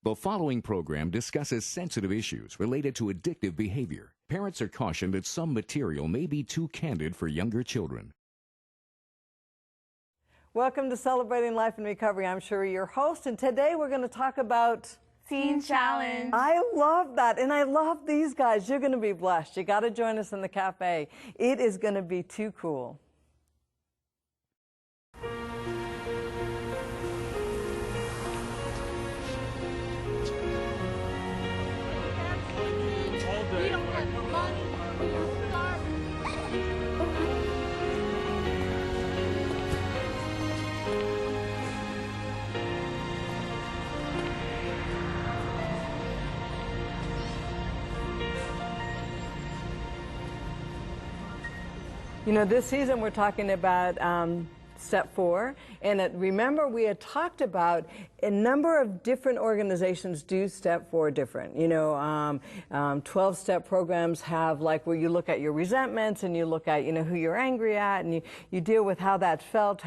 The following program discusses sensitive issues related to addictive behavior. Parents are cautioned that some material may be too candid for younger children. Welcome to Celebrating Life and Recovery. I'm Cheri, your host, and today we're going to talk about Teen Challenge. I love that, and I love these guys. You're going to be blessed. You got to join us in the cafe. It is going to be too cool. You know, this season we're talking about Step 4, and remember we had talked about a number of different organizations do Step 4 different. You know, 12-step programs have like where you look at your resentments and you look at, you know, who you're angry at, and you deal with how that felt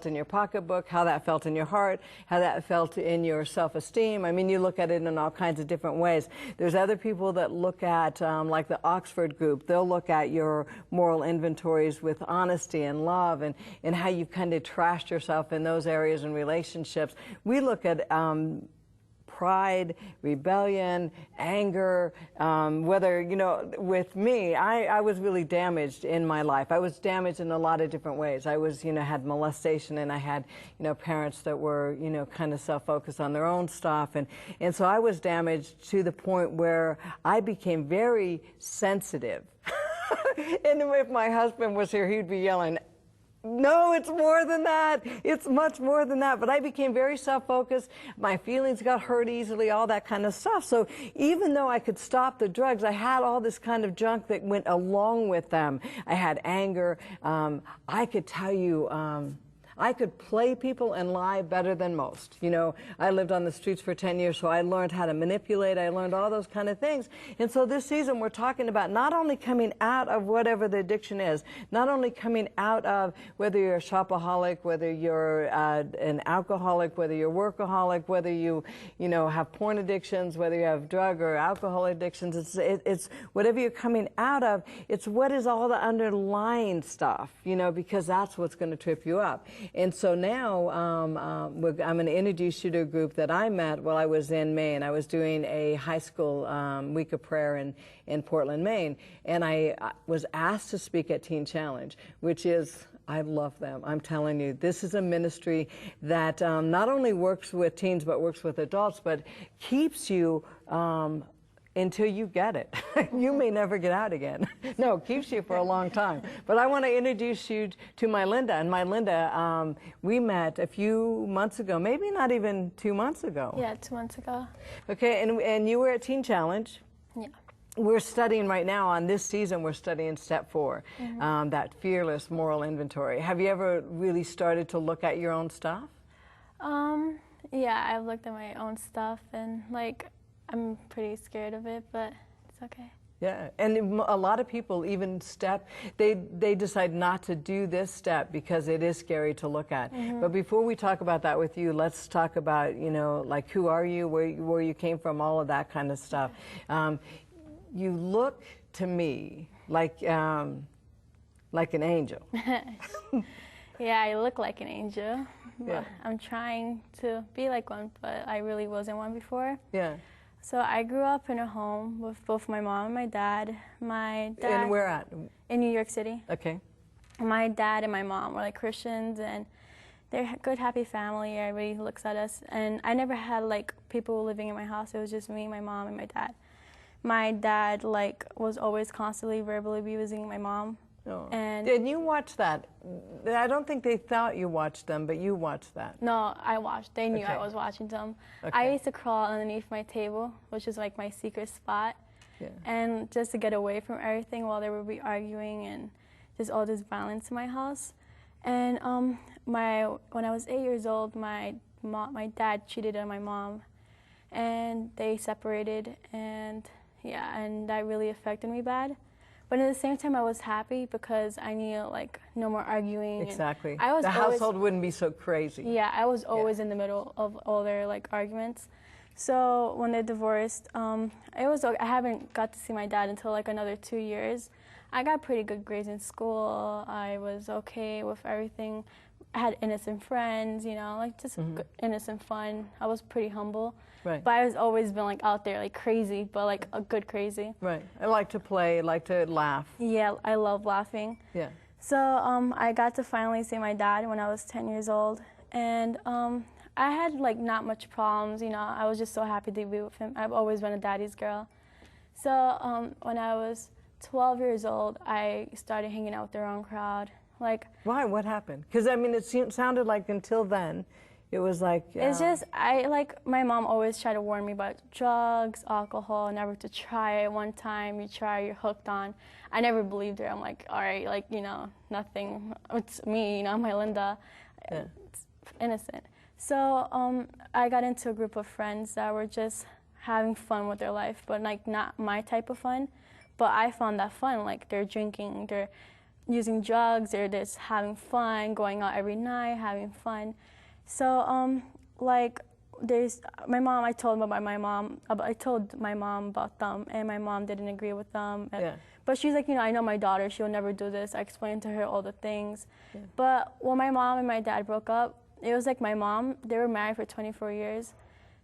in your pocketbook, how that felt in your heart, how that felt in your self-esteem. I mean, you look at it in all kinds of different ways. There's other people that look at, like the Oxford group, they'll look at your moral inventories with honesty and love and how you've kind of trashed yourself in those areas and relationships. We look at pride, rebellion, anger, whether, you know, with me, I was really damaged in my life. I was damaged in a lot of different ways. I was, you know, had molestation, and I had, you know, parents that were, you know, kind of self-focused on their own stuff. And so I was damaged to the point where I became very sensitive. And if my husband was here, he'd be yelling, "No, it's more than that. It's much more than that." But I became very self-focused. My feelings got hurt easily, all that kind of stuff. So even though I could stop the drugs, I had all this kind of junk that went along with them. I had anger. I could tell you, I could play people and lie better than most. You know, I lived on the streets for 10 years, so I learned how to manipulate. I learned all those kind of things. And so this season we're talking about not only coming out of whatever the addiction is, not only coming out of whether you're a shopaholic, whether you're an alcoholic, whether you're a workaholic, whether you know, have porn addictions, whether you have drug or alcohol addictions. It's whatever you're coming out of, it's what is all the underlying stuff, you know, because that's what's going to trip you up. And so now I'm going to introduce you to a group that I met while I was in Maine. I was doing a high school week of prayer in Portland, Maine, and I was asked to speak at Teen Challenge, which is, I love them. I'm telling you, this is a ministry that not only works with teens but works with adults, but keeps you until you get it. You may never get out again. No, keeps you for a long time. But I want to introduce you to my Linda. And my Linda, we met a few months ago, maybe not even 2 months ago. Yeah, 2 months ago. Okay, and you were at Teen Challenge. Yeah. We're studying right now, on this season, we're studying Step 4, that fearless moral inventory. Have you ever really started to look at your own stuff? Yeah, I've looked at my own stuff, and like, I'm pretty scared of it, but it's okay. Yeah, and a lot of people even they decide not to do this step because it is scary to look at. But before we talk about that with you, let's talk about, you know, like, who are you, where you came from, all of that kind of stuff. You look to me like an angel. Yeah, I look like an angel. Yeah. I'm trying to be like one, but I really wasn't one before. Yeah. So I grew up in a home with both my mom and my dad. My dad. And where at? In New York City. Okay. My dad and my mom were like Christians, and they're a good, happy family. Everybody looks at us. And I never had like people living in my house. It was just me, my mom, and my dad. My dad like was always constantly verbally abusing my mom. Oh. And you watched that? I don't think they thought you watched them, but you watched that. No, I watched. They knew Okay. I was watching them. Okay. I used to crawl underneath my table, which is like my secret spot, Yeah. and just to get away from everything while they would be arguing and just all this violence in my house. And when I was 8 years old, my dad cheated on my mom, and they separated, and yeah, and that really affected me bad. But at the same time, I was happy because I knew, like, no more arguing. Exactly. The household wouldn't be so crazy. Yeah, I was always in the middle of all their, like, arguments. So when they divorced, it was I haven't got to see my dad until like another 2 years. I got pretty good grades in school. I was okay with everything. I had innocent friends, you know, like just good, innocent fun. I was pretty humble. Right. But I was always been like out there, like crazy, but like a good crazy. Right. I like to play, like to laugh. Yeah, I love laughing. Yeah. So I got to finally see my dad when I was 10 years old. And I had like not much problems, you know. I was just so happy to be with him. I've always been a daddy's girl. So when I was 12 years old, I started hanging out with the wrong crowd. Like, why? What happened? Because I mean, it sounded like until then, it was like. It's just my mom always tried to warn me about drugs, alcohol, never to try it. One time you try, you're hooked on. I never believed her. I'm like, all right, like, you know, nothing. It's me, you know, I'm my Linda. Yeah. It's innocent. So I got into a group of friends that were just having fun with their life, but like not my type of fun. But I found that fun. Like, they're drinking, they're using drugs, they're just having fun, going out every night, having fun. So like, there's my mom. I told my mom about them, and my mom didn't agree with them. Yeah. But she's like, you know, I know my daughter. She'll never do this. I explained to her all the things. Yeah. But when my mom and my dad broke up, it was like my mom. They were married for 24 years.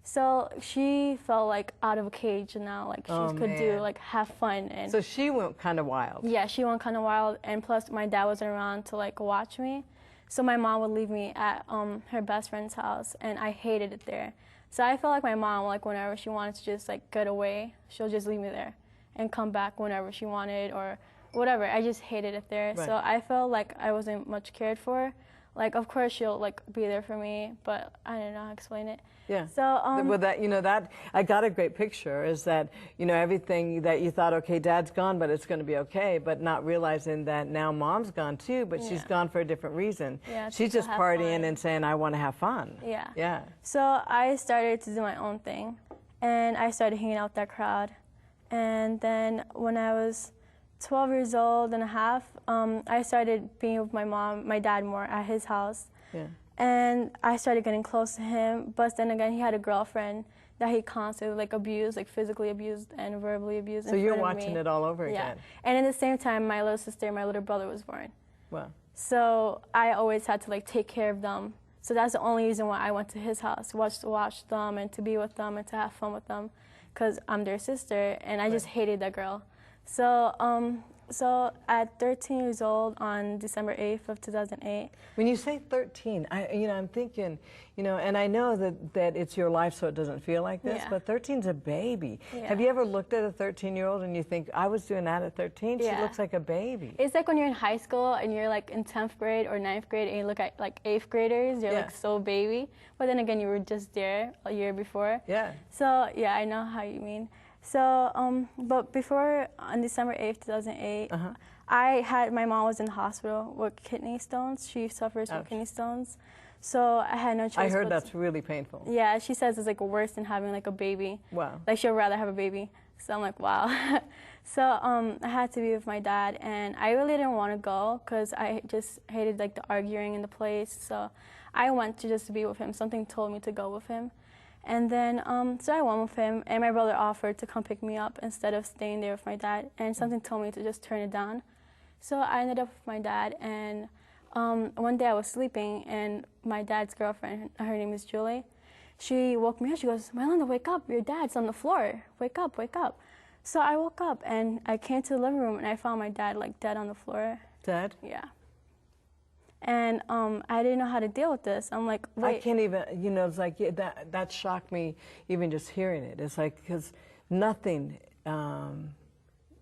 So she felt like out of a cage now, like she could do, like, have fun. And so she went kind of wild. Yeah, she went kind of wild, and plus my dad wasn't around to like watch me. So my mom would leave me at her best friend's house, and I hated it there. So I felt like my mom, like, whenever she wanted to just like get away, she'll just leave me there and come back whenever she wanted or whatever. I just hated it there. Right. So I felt like I wasn't much cared for. Like, of course she'll like be there for me, but I don't know how to explain it. Yeah. So well, that, you know, that I got a great picture is that, you know, everything that you thought, okay, dad's gone, but it's going to be okay, but not realizing that now mom's gone too, but she's gone for a different reason. Yeah, she's just partying and saying, I want to have fun. Yeah. Yeah. So I started to do my own thing, and I started hanging out with that crowd. And then when I was 12 years old and a half, I started being with my dad more at his house. Yeah. And I started getting close to him, but then again, he had a girlfriend that he constantly like abused, like physically abused and verbally abused. So you're watching it all over yeah. again. And at the same time, my little sister and my little brother was born. Wow. So I always had to like take care of them. So that's the only reason why I went to his house, to watch them and to be with them and to have fun with them, because I'm their sister, and I just hated that girl. So so at 13 years old, on December 8th of 2008. When you say 13, I'm thinking, you know, and I know that it's your life, so it doesn't feel like this, but 13's a baby. Yeah. Have you ever looked at a 13-year-old and you think, I was doing that at 13? Yeah. She looks like a baby. It's like when you're in high school and you're like in 10th grade or 9th grade and you look at like 8th graders, you're like so baby. But then again, you were just there a year before. Yeah. So yeah, I know how you mean. So, but before, on December 8th, 2008, my mom was in the hospital with kidney stones. She suffers from kidney stones. So I had no choice. I heard that's really painful. Yeah, she says it's like worse than having like a baby. Wow. Like, she'll rather have a baby. So I'm like, wow. So I had to be with my dad, and I really didn't want to go because I just hated like the arguing in the place. So I went to just be with him. Something told me to go with him. And then, so I went with him, and my brother offered to come pick me up instead of staying there with my dad, and something told me to just turn it down. So I ended up with my dad, and one day I was sleeping, and my dad's girlfriend, her name is Julie, she woke me up. She goes, Melinda, wake up, your dad's on the floor. Wake up, wake up. So I woke up, and I came to the living room, and I found my dad, like, dead on the floor. Dead? Yeah. And I didn't know how to deal with this. I'm like, wait. I can't even, you know, it's like, that shocked me even just hearing it. It's like, because nothing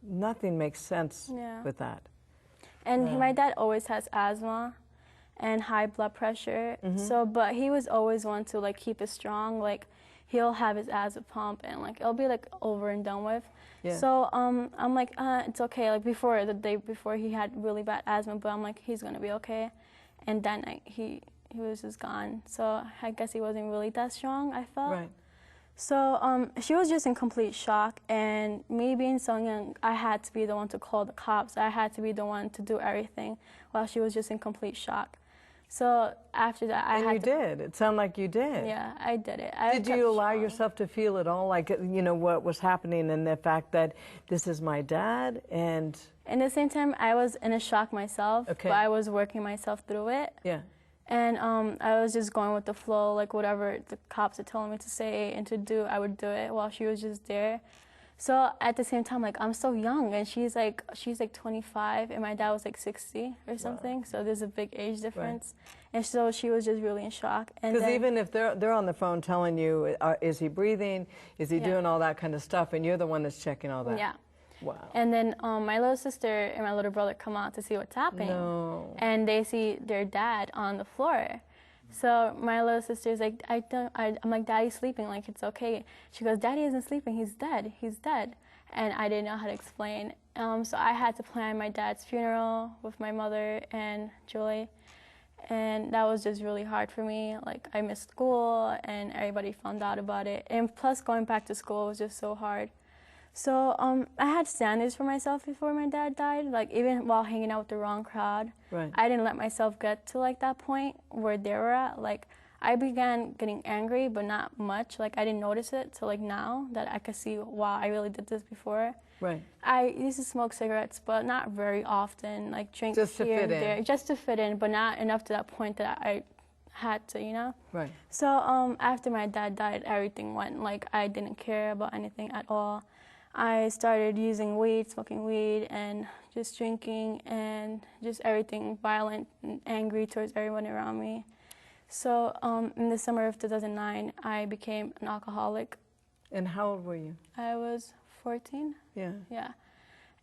makes sense with that. And my dad always has asthma and high blood pressure. So, but he was always one to like keep it strong. Like, he'll have his asthma pump, and like it'll be like over and done with. Yeah. So I'm like, it's okay. Like, the day before, he had really bad asthma, but I'm like, he's gonna be okay. And then he was just gone. So I guess he wasn't really that strong, I felt. Right. So she was just in complete shock, and me being so young, I had to be the one to call the cops. I had to be the one to do everything while she was just in complete shock. So after that, I had you did. It sounded like you did. Yeah, I did it. Did you allow yourself to feel it all, like, you know, what was happening and the fact that this is my dad? And at the same time, I was in a shock myself, okay. but I was working myself through it. Yeah. And I was just going with the flow, like whatever the cops are telling me to say and to do, I would do it while she was just there. So at the same time, like, I'm so young, and she's like 25, and my dad was like 60 or something. Wow. So there's a big age difference. Right. And so she was just really in shock. Because even if they're on the phone telling you, is he breathing, is he doing all that kind of stuff, and you're the one that's checking all that. Yeah. Wow. And then my little sister and my little brother come out to see what's happening. No. And they see their dad on the floor. So my little sister's like, I'm like, Daddy's sleeping, like, it's okay. She goes, Daddy isn't sleeping, he's dead, he's dead. And I didn't know how to explain. So I had to plan my dad's funeral with my mother and Julie. And that was just really hard for me. Like, I missed school, and everybody found out about it. And plus, going back to school was just so hard. So I had standards for myself before my dad died, like even while hanging out with the wrong crowd. Right. I didn't let myself get to like that point where they were at. Like, I began getting angry, but not much. Like, I didn't notice it till like now that I could see, wow, I really did this before. Right. I used to smoke cigarettes, but not very often. Like, drink just here and there, just to fit in, but not enough to that point that I had to, you know. Right. So after my dad died, everything went like I didn't care about anything at all. I started using weed, smoking weed, and just drinking, and just everything violent and angry towards everyone around me. So in the summer of 2009, I became an alcoholic. And how old were you? I was 14. Yeah. Yeah.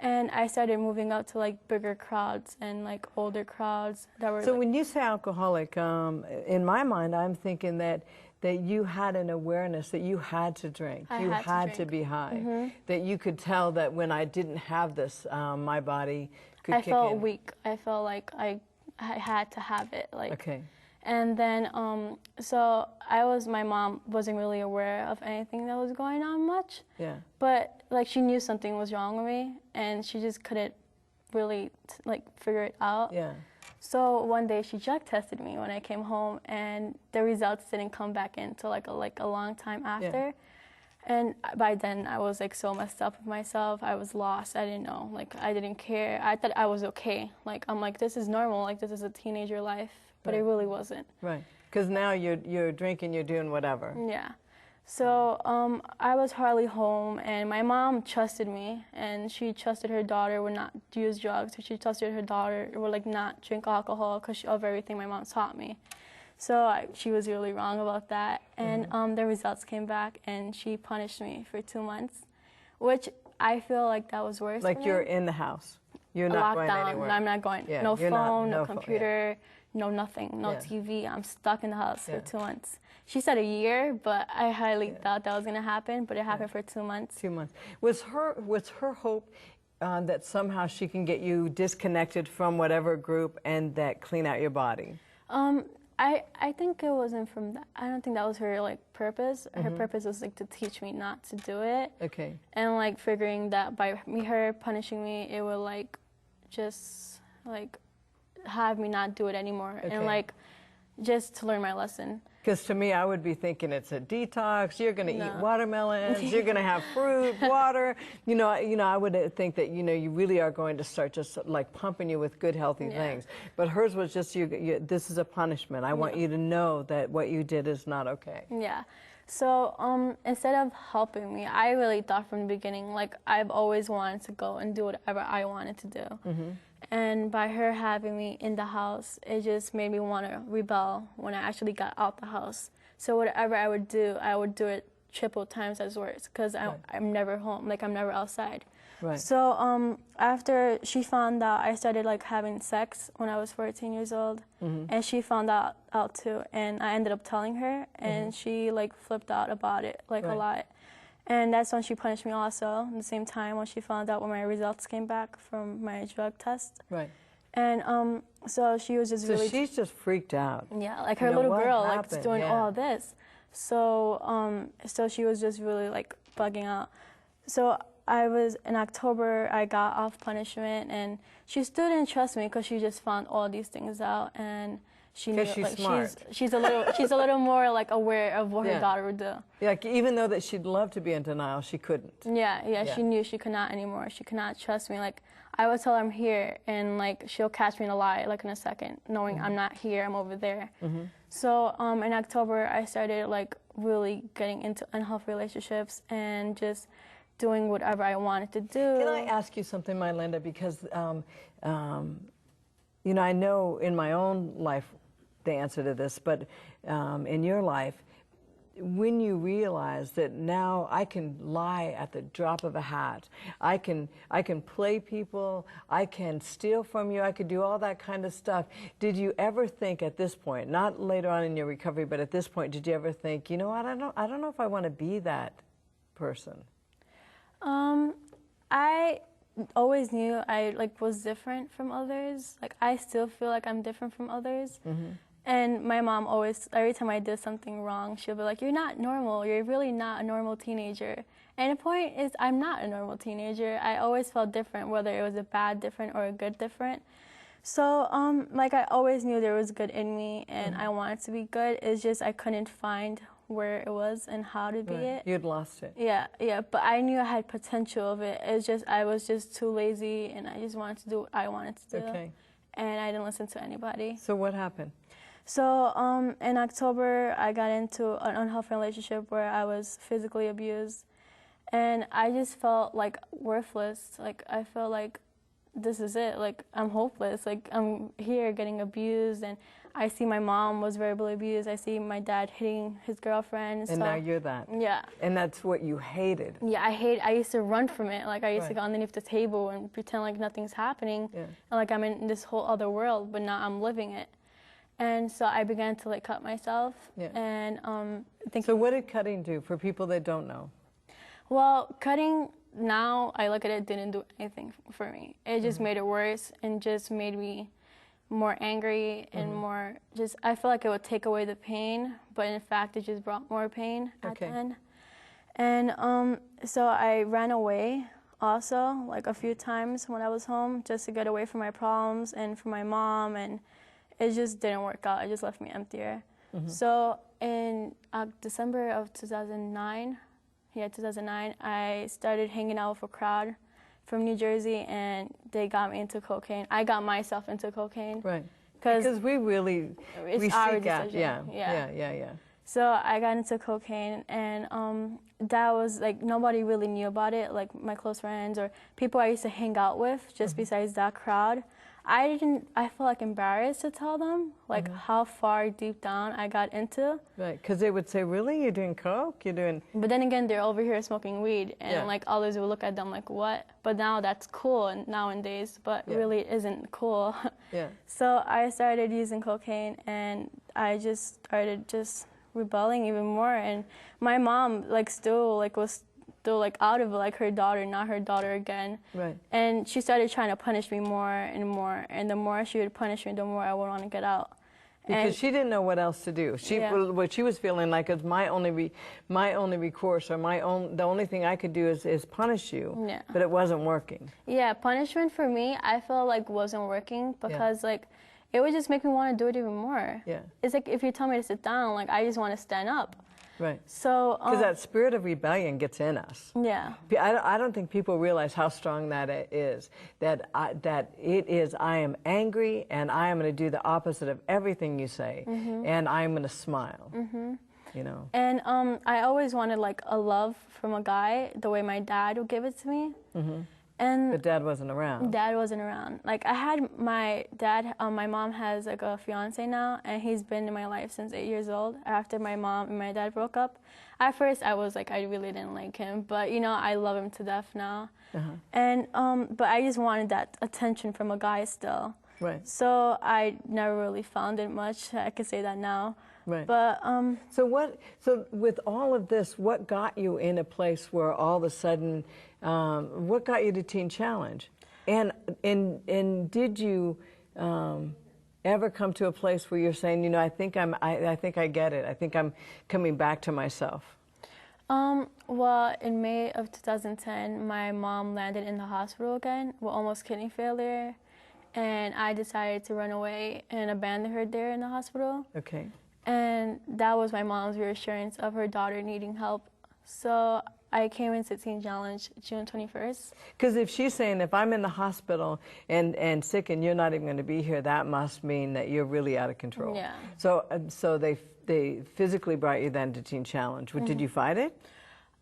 And I started moving out to like bigger crowds and like older crowds that were. So like, when you say alcoholic, in my mind, I'm thinking that you had an awareness that you had to drink, you had to be high, that you could tell that when I didn't have this, my body could kick in. I felt weak. I felt like I had to have it. Like. Okay. And then, so my mom wasn't really aware of anything that was going on much. Yeah. But like, she knew something was wrong with me, and she just couldn't really like figure it out. Yeah. So one day she drug tested me when I came home, and the results didn't come back in until like a long time after. Yeah. And by then I was like so messed up with myself. I was lost. I didn't know. Like, I didn't care. I thought I was okay. Like, I'm like, this is normal. Like, this is a teenager life. But it really wasn't. Right. Because now you're drinking, you're doing whatever. Yeah. So I was hardly home, and my mom trusted me, and she trusted her daughter would not use drugs. She trusted her daughter would like not drink alcohol because of everything my mom taught me. So she was really wrong about that. And the results came back, and she punished me for 2 months, which I feel like that was worse. Like, you're in the house. You're not going anywhere. No, I'm not going. Yeah, no phone, no computer. Yeah. No nothing, no TV. I'm stuck in the house for 2 months. She said a year, but I highly doubt that was going to happen, but it happened for 2 months. 2 months. Was her hope that somehow she can get you disconnected from whatever group and that clean out your body? I think it wasn't from that. I don't think that was her like purpose. Her purpose was like to teach me not to do it. Okay. And like figuring that by her punishing me, it would like just like have me not do it anymore, and like just to learn my lesson. Because to me, I would be thinking it's a detox. You're going to eat watermelons. You're going to have fruit, water. You know, I would think that you really are going to start just like pumping you with good, healthy things. But hers was just this is a punishment. I want you to know that what you did is not okay. Yeah. So instead of helping me, I really thought from the beginning, like, I've always wanted to go and do whatever I wanted to do. And by her having me in the house, it just made me want to rebel when I actually got out the house. So whatever I would do it triple times as worse, because I'm never home, like, I'm never outside. Right. So after she found out, I started like having sex when I was 14 years old, and she found out too, and I ended up telling her, and she like flipped out about it like a lot. And that's when she punished me also, at the same time when she found out when my results came back from my drug test. Right. And so she was just really... So she's just freaked out. Yeah, like her little girl, like, doing all this. So, so she was just really, like, bugging out. So in October, I got off punishment, and she still didn't trust me because she just found all these things out. And she knew, she's like, smart. she's a little more like aware of what Yeah. her daughter would do. Yeah, like, even though that she'd love to be in denial, she couldn't. Yeah, she knew she could not anymore. She could not trust me. Like, I would tell her I'm here, and like she'll catch me in a lie like in a second, knowing I'm not here, I'm over there. So in October, I started like really getting into unhealthy relationships and just doing whatever I wanted to do. Can I ask you something, my Linda? Because you know, I know in my own life the answer to this, but in your life, when you realize that now I can lie at the drop of a hat, I can play people, I can steal from you, I could do all that kind of stuff. Did you ever think at this point, not later on in your recovery, but at this point, did you ever think, you know what, I don't know if I want to be that person? I always knew I like was different from others. Like, I still feel like I'm different from others. And my mom always, every time I did something wrong, she'll be like, "You're not normal. You're really not a normal teenager." And the point is, I'm not a normal teenager. I always felt different, whether it was a bad different or a good different. So, like, I always knew there was good in me, and I wanted to be good. It's just I couldn't find where it was and how to be it. You'd lost it. Yeah, but I knew I had potential of it. It's just I was just too lazy, and I just wanted to do what I wanted to do. Okay. And I didn't listen to anybody. So what happened? So in October, I got into an unhealthy relationship where I was physically abused, and I just felt like worthless. Like, I felt like this is it. Like, I'm hopeless. Like, I'm here getting abused, and I see my mom was verbally abused. I see my dad hitting his girlfriend. And now you're that. Yeah. And that's what you hated. Yeah, I used to run from it. Like, I used to Right. go underneath the table and pretend like nothing's happening. Yeah. And like I'm in this whole other world, but now I'm living it. And so I began to like cut myself. Yeah. And thinking, So what did cutting do for people that don't know? well, cutting now I look at it didn't do anything for me. It just made it worse and just made me more angry and more just, I feel like it would take away the pain, but in fact it just brought more pain at the end. And so I ran away also like a few times when I was home just to get away from my problems and from my mom, and it just didn't work out. It just left me emptier. So in December of 2009, I started hanging out with a crowd from New Jersey, and they got me into cocaine. I got myself into cocaine. Right. Because we really, it's we our seek out. decision. Yeah. So I got into cocaine, and that was like nobody really knew about it, like my close friends or people I used to hang out with, just besides that crowd. I felt like embarrassed to tell them like how far deep down I got into. Right, because they would say, really, you're doing coke? You're doing... But then again, they're over here smoking weed, and Yeah. like others would look at them like, what? But now that's cool nowadays, but Yeah. really it isn't cool. Yeah. So I started using cocaine, and I just started just rebelling even more. And my mom like still like was still like out of it, like her daughter, not her daughter again. Right. And she started trying to punish me more and more, and the more she would punish me, the more I would want to get out. Because And she didn't know what else to do. She what she was feeling like is my only recourse, or the only thing I could do is punish you. Yeah. But it wasn't working. yeah, punishment for me, I felt like wasn't working because like it would just make me want to do it even more. Yeah. It's like if you tell me to sit down, like I just want to stand up. Right. So Because that spirit of rebellion gets in us. yeah. I don't think people realize how strong that is. That it is, I am angry, and I am going to do the opposite of everything you say, and I am going to smile. You know. And I always wanted like a love from a guy, the way my dad would give it to me. And But Dad wasn't around. Dad wasn't around. Like I had my dad, my mom has like a fiance now, and he's been in my life since 8 years old. After my mom and my dad broke up, at first I was like I really didn't like him, but you know I love him to death now. And but I just wanted that attention from a guy still. Right. So I never really found it much. I could say that now. Right. But So with all of this, what got you in a place where all of a sudden, what got you to Teen Challenge, and did you ever come to a place where you're saying, you know, I think I get it. I think I'm coming back to myself. Well, in May of 2010, my mom landed in the hospital again with almost kidney failure. and I decided to run away and abandon her there in the hospital. Okay. And that was my mom's reassurance of her daughter needing help. So I came into Teen Challenge June 21st. Because if she's saying, if I'm in the hospital and sick and you're not even going to be here, that must mean that you're really out of control. Yeah. So they physically brought you then to Teen Challenge. Did you fight it?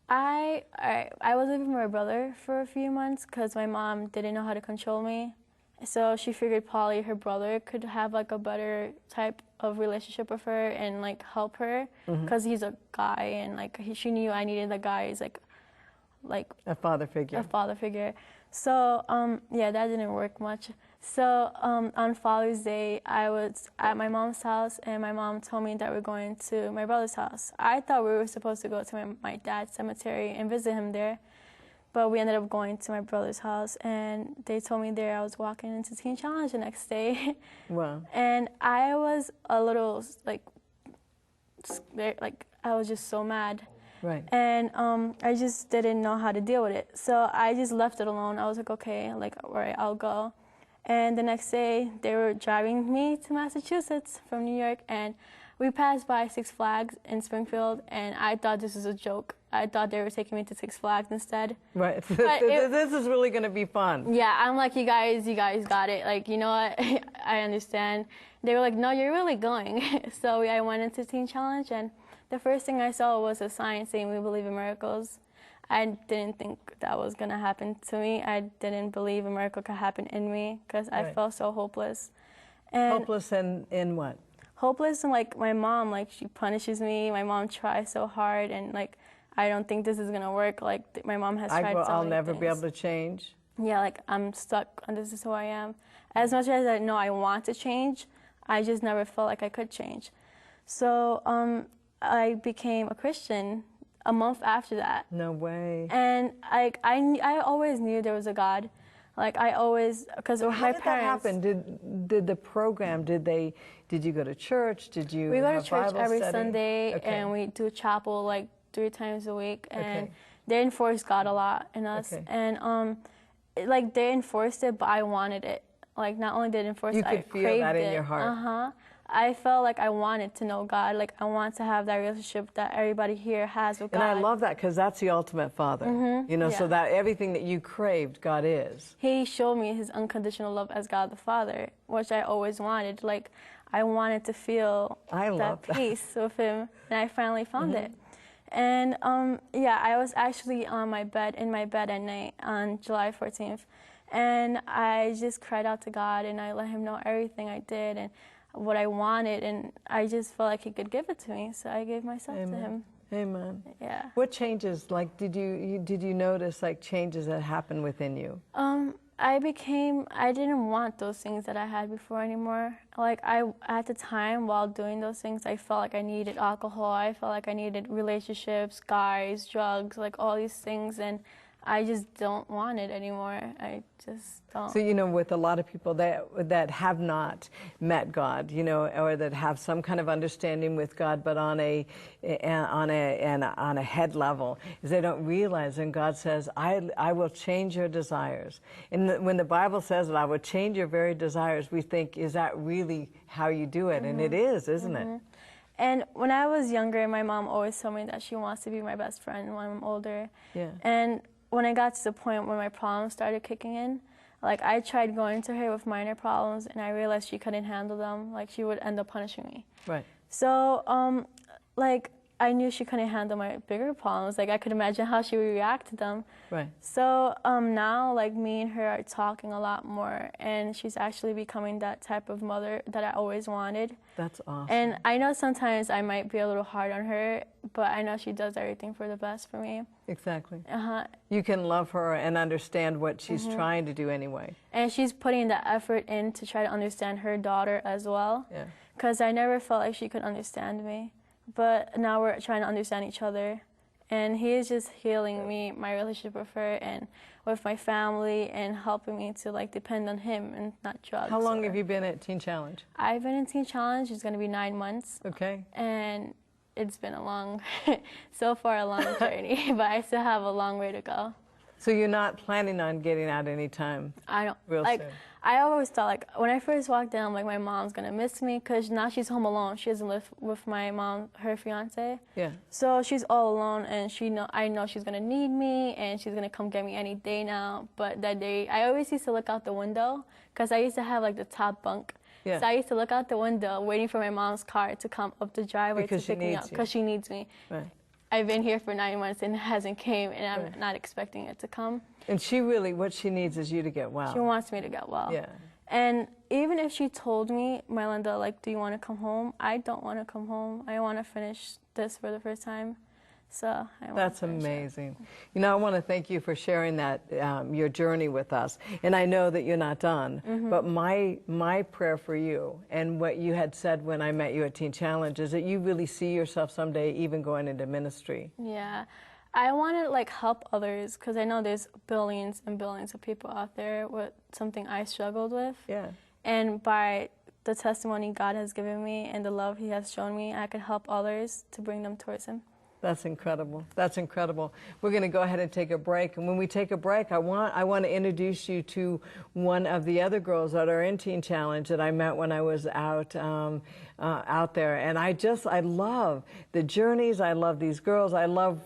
I was living with my brother for a few months because my mom didn't know how to control me. So she figured probably her brother could have like a better type of relationship with her and like help her because he's a guy, and like she knew I needed a guy who's like A father figure. a father figure. So yeah, that didn't work much. So on Father's Day, I was at my mom's house, and my mom told me that we're going to my brother's house. I thought we were supposed to go to my dad's cemetery and visit him there, but we ended up going to my brother's house, and they told me there I was walking into Teen Challenge the next day. Wow. And I was a little like I was just so mad. Right. And I just didn't know how to deal with it. So I just left it alone. I was like, okay, like, all right, I'll go. And the next day, they were driving me to Massachusetts from New York, and we passed by Six Flags in Springfield, and I thought this was a joke. I thought they were taking me to Six Flags instead. Right. This is really going to be fun. Yeah, I'm like, you guys got it. Like, you know what? I understand. They were like, no, you're really going. So I went into Teen Challenge, and the first thing I saw was a sign saying, "We believe in miracles." I didn't think that was going to happen to me. I didn't believe a miracle could happen in me because I felt so hopeless. And Hopeless in what? Hopeless, and like my mom, like she punishes me. My mom tries so hard, and like I don't think this is going to work. Like my mom has tried so I'll many never be things. able to change. Yeah, like I'm stuck, and this is who I am. As much as I know I want to change, I just never felt like I could change. So I became a Christian a month after that. No way. And like I always knew there was a God. Like I always, because my How parents. did that happen? Did the program? Did you go to church? Did you? We go to have church Bible every study? Sunday, Okay. and we do chapel like 3 times a week, and Okay. they enforce God a lot in us. Okay. And like they enforced it, but I wanted it. Like not only did it enforce You it, I could feel craved that in it. your heart. I felt like I wanted to know God. Like I want to have that relationship that everybody here has with And God. I love that because that's the ultimate Father. You know, so yeah. that everything that you craved, God is. He showed me his unconditional love as God the Father, which I always wanted. Like I wanted to feel I love that. peace with him, and I finally found it. And yeah, I was actually in my bed at night on July 14th, and I just cried out to God, and I let him know everything I did and what I wanted, and I just felt like he could give it to me, so I gave myself to him. Amen. Yeah. What changes? Like, did you notice like changes that happened within you? I didn't want those things that I had before anymore. Like at the time while doing those things, I felt like I needed alcohol. I felt like I needed relationships, guys, drugs, like all these things, and I just don't want it anymore. I just don't. So, you know, with a lot of people that have not met God, you know, or that have some kind of understanding with God, but on a head level, is they don't realize, and God says, I will change your desires. And when the Bible says that I will change your very desires, we think, is that really how you do it? And it is, isn't it? And when I was younger, my mom always told me that she wants to be my best friend when I'm older. Yeah. And when I got to the point where my problems started kicking in, like I tried going to her with minor problems, and I realized she couldn't handle them. Like she would end up punishing me. Right. So, like I knew she couldn't handle my bigger problems. Like I could imagine how she would react to them. Right. So now, like me and her are talking a lot more, and she's actually becoming that type of mother that I always wanted. That's awesome. And I know sometimes I might be a little hard on her, but I know she does everything for the best for me. Exactly. Uh-huh. You can love her and understand what she's trying to do anyway. And she's putting the effort in to try to understand her daughter as well. Yeah. Because I never felt like she could understand me. But now we're trying to understand each other. And he is just healing me, my relationship with her and with my family, and helping me to like depend on him and not drugs. How long have you been at Teen Challenge? I've been in Teen Challenge. It's going to be 9 months. Okay. And it's been a long, so far a long journey, but I still have a long way to go. So you're not planning on getting out anytime? I don't Real like. soon. I always thought, like, when I first walked in, I'm like, my mom's going to miss me because now she's home alone. She doesn't live with my mom, her fiance. Yeah. So she's all alone, and I know she's going to need me, and she's going to come get me any day now. But that day, I always used to look out the window because I used to have, like, the top bunk. Yeah. So I used to look out the window waiting for my mom's car to come up the driveway to pick me up because she needs me. Right. I've been here for 9 months and it hasn't came, and I'm not expecting it to come. And she really, what she needs is you to get well. She wants me to get well. Yeah. And even if she told me, Mylinda, like, do you want to come home? I don't want to come home. I want to finish this for the first time. So That's amazing. You know, I want to thank you for sharing that, your journey with us. And I know that you're not done, but my prayer for you and what you had said when I met you at Teen Challenge is that you really see yourself someday even going into ministry. Yeah. I want to, like, help others because I know there's billions and billions of people out there with something I struggled with. Yeah. And by the testimony God has given me and the love He has shown me, I could help others to bring them towards Him. That's incredible. That's incredible. We're going to go ahead and take a break. And when we take a break, I want to introduce you to one of the other girls that are in Teen Challenge that I met when I was out there. And I love the journeys. I love these girls. I love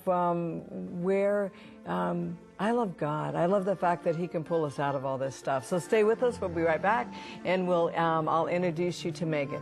I love God. I love the fact that He can pull us out of all this stuff. So stay with us. We'll be right back, and I'll introduce you to Megan.